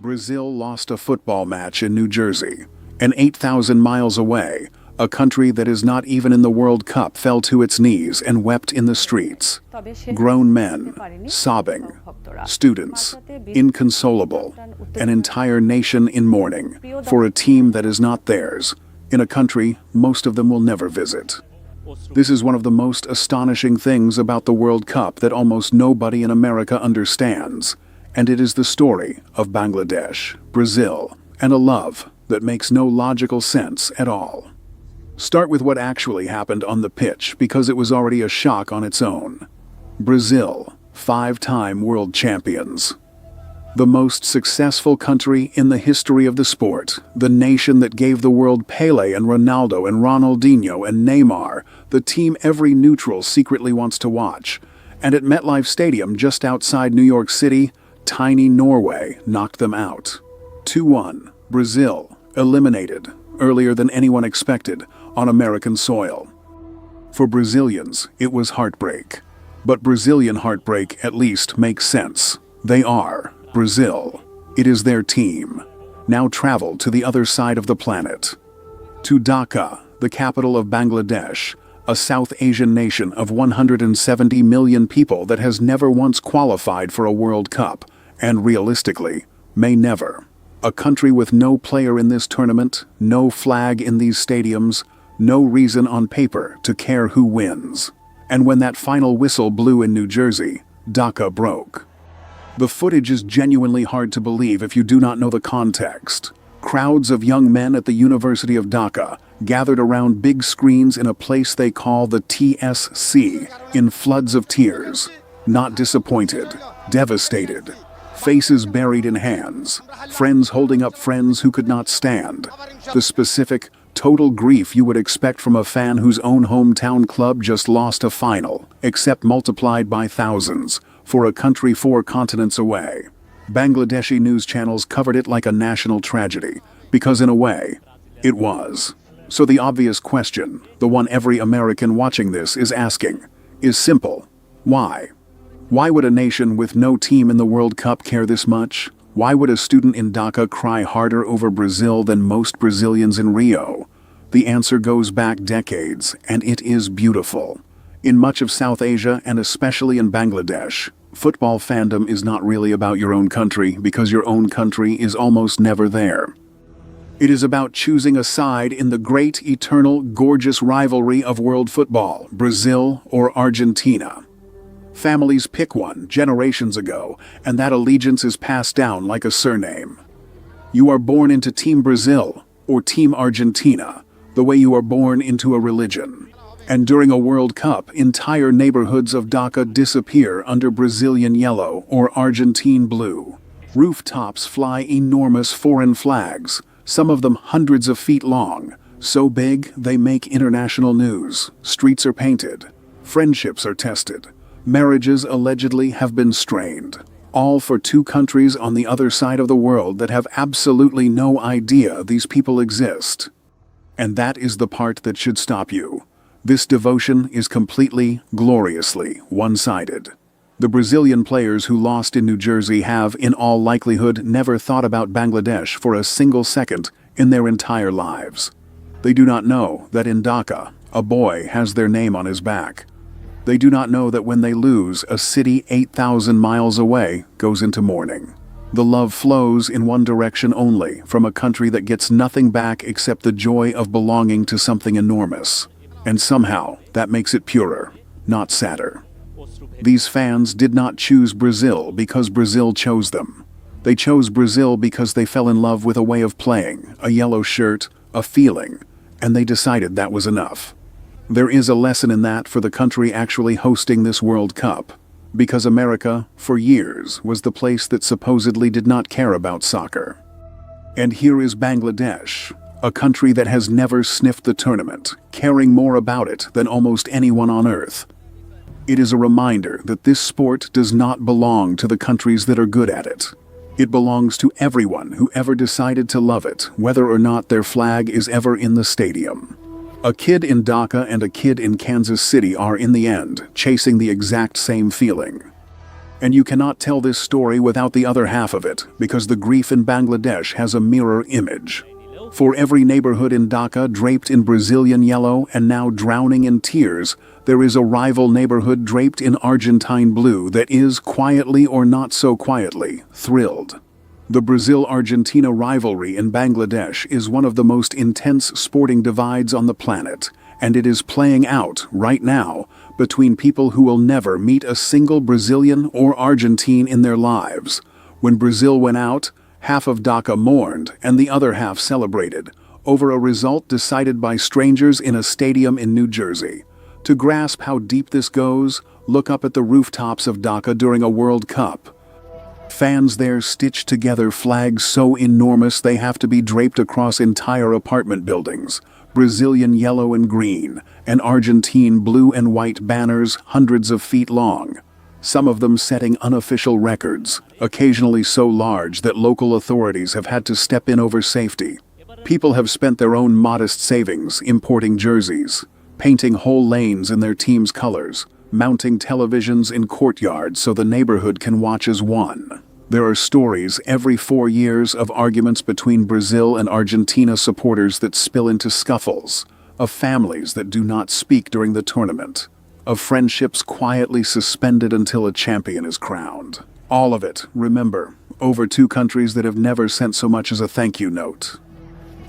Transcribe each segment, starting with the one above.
Brazil lost a football match in New Jersey, and 8,000 miles away, a country that is not even in the World Cup fell to its knees and wept in the streets. Grown men, sobbing, students, inconsolable, an entire nation in mourning for a team that is not theirs, in a country most of them will never visit. This is one of the most astonishing things about the World Cup that almost nobody in America understands, and it is the story of Bangladesh, Brazil, and a love that makes no logical sense at all. Start with what actually happened on the pitch because it was already a shock on its own. Brazil, 5-time world champions. The most successful country in the history of the sport, the nation that gave the world Pelé and Ronaldo and Ronaldinho and Neymar, the team every neutral secretly wants to watch. And at MetLife Stadium just outside New York City, tiny Norway knocked them out. 2-1, Brazil, eliminated, earlier than anyone expected, on American soil. For Brazilians, it was heartbreak. But Brazilian heartbreak at least makes sense. They are Brazil. It is their team. Now travel to the other side of the planet. To Dhaka, the capital of Bangladesh, a South Asian nation of 170 million people that has never once qualified for a World Cup, and realistically, may never. A country with no player in this tournament, no flag in these stadiums, no reason on paper to care who wins. And when that final whistle blew in New Jersey, Dhaka broke. The footage is genuinely hard to believe if you do not know the context. Crowds of young men at the University of Dhaka gathered around big screens in a place they call the TSC, in floods of tears. Not disappointed, devastated. Faces buried in hands, friends holding up friends who could not stand. The specific, total grief you would expect from a fan whose own hometown club just lost a final, except multiplied by thousands, for a country 4 continents away. Bangladeshi news channels covered it like a national tragedy, because in a way, it was. So the obvious question, the one every American watching this is asking, is simple. Why? Why would a nation with no team in the World Cup care this much? Why would a student in Dhaka cry harder over Brazil than most Brazilians in Rio? The answer goes back decades, and it is beautiful. In much of South Asia, and especially in Bangladesh, football fandom is not really about your own country because your own country is almost never there. It is about choosing a side in the great, eternal, gorgeous rivalry of world football, Brazil or Argentina. Families pick one generations ago, and that allegiance is passed down like a surname. You are born into Team Brazil or Team Argentina, the way you are born into a religion. And during a World Cup, entire neighborhoods of Dhaka disappear under Brazilian yellow or Argentine blue. Rooftops fly enormous foreign flags, some of them hundreds of feet long, so big they make international news. Streets are painted. Friendships are tested. Marriages allegedly have been strained. All for 2 countries on the other side of the world that have absolutely no idea these people exist. And that is the part that should stop you. This devotion is completely, gloriously one-sided. The Brazilian players who lost in New Jersey have, in all likelihood, never thought about Bangladesh for a single second in their entire lives. They do not know that in Dhaka, a boy has their name on his back. They do not know that when they lose, a city 8,000 miles away goes into mourning. The love flows in one direction only, from a country that gets nothing back except the joy of belonging to something enormous. And somehow, that makes it purer, not sadder. These fans did not choose Brazil because Brazil chose them. They chose Brazil because they fell in love with a way of playing, a yellow shirt, a feeling, and they decided that was enough. There is a lesson in that for the country actually hosting this World Cup, because America, for years, was the place that supposedly did not care about soccer. And here is Bangladesh, a country that has never sniffed the tournament, caring more about it than almost anyone on earth. It is a reminder that this sport does not belong to the countries that are good at it. It belongs to everyone who ever decided to love it, whether or not their flag is ever in the stadium. A kid in Dhaka and a kid in Kansas City are, in the end, chasing the exact same feeling. And you cannot tell this story without the other half of it, because the grief in Bangladesh has a mirror image. For every neighborhood in Dhaka draped in Brazilian yellow and now drowning in tears, there is a rival neighborhood draped in Argentine blue that is, quietly or not so quietly, thrilled. The Brazil-Argentina rivalry in Bangladesh is one of the most intense sporting divides on the planet, and it is playing out, right now, between people who will never meet a single Brazilian or Argentine in their lives. When Brazil went out, half of Dhaka mourned and the other half celebrated, over a result decided by strangers in a stadium in New Jersey. To grasp how deep this goes, look up at the rooftops of Dhaka during a World Cup. Fans there stitched together flags so enormous they have to be draped across entire apartment buildings. Brazilian yellow and green, and Argentine blue and white banners hundreds of feet long. Some of them setting unofficial records, occasionally so large that local authorities have had to step in over safety. People have spent their own modest savings importing jerseys, painting whole lanes in their team's colors, mounting televisions in courtyards so the neighborhood can watch as one. There are stories every 4 years of arguments between Brazil and Argentina supporters that spill into scuffles, of families that do not speak during the tournament, of friendships quietly suspended until a champion is crowned. All of it, remember, over 2 countries that have never sent so much as a thank you note.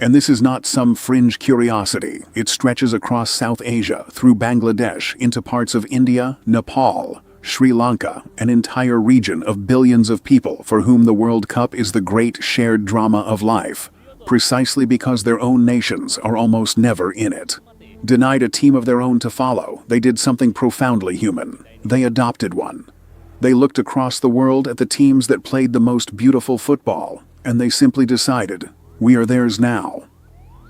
And this is not some fringe curiosity. It stretches across South Asia, through Bangladesh, into parts of India, Nepal, Sri Lanka, an entire region of billions of people for whom the World Cup is the great shared drama of life, precisely because their own nations are almost never in it. Denied a team of their own to follow, they did something profoundly human. They adopted one. They looked across the world at the teams that played the most beautiful football, and they simply decided, we are theirs now.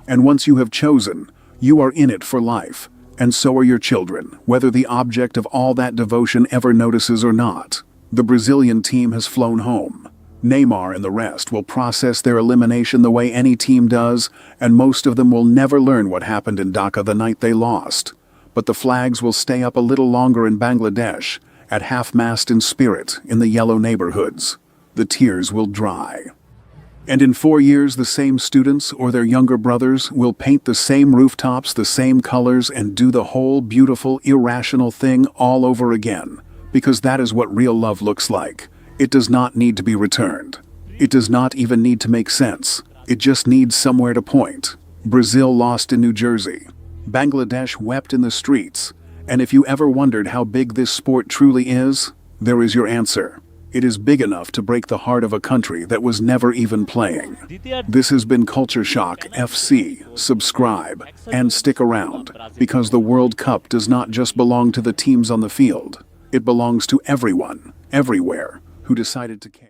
And once you have chosen, you are in it for life. And so are your children, whether the object of all that devotion ever notices or not. The Brazilian team has flown home. Neymar and the rest will process their elimination the way any team does, and most of them will never learn what happened in Dhaka the night they lost. But the flags will stay up a little longer in Bangladesh, at half-mast in spirit, in the yellow neighborhoods. The tears will dry. And in 4 years, the same students or their younger brothers will paint the same rooftops, the same colors, and do the whole beautiful, irrational thing all over again. Because that is what real love looks like. It does not need to be returned. It does not even need to make sense. It just needs somewhere to point. Brazil lost in New Jersey. Bangladesh wept in the streets. And if you ever wondered how big this sport truly is, there is your answer. It is big enough to break the heart of a country that was never even playing. This has been Culture Shock FC. Subscribe and stick around, because the World Cup does not just belong to the teams on the field. It belongs to everyone, everywhere, who decided to care.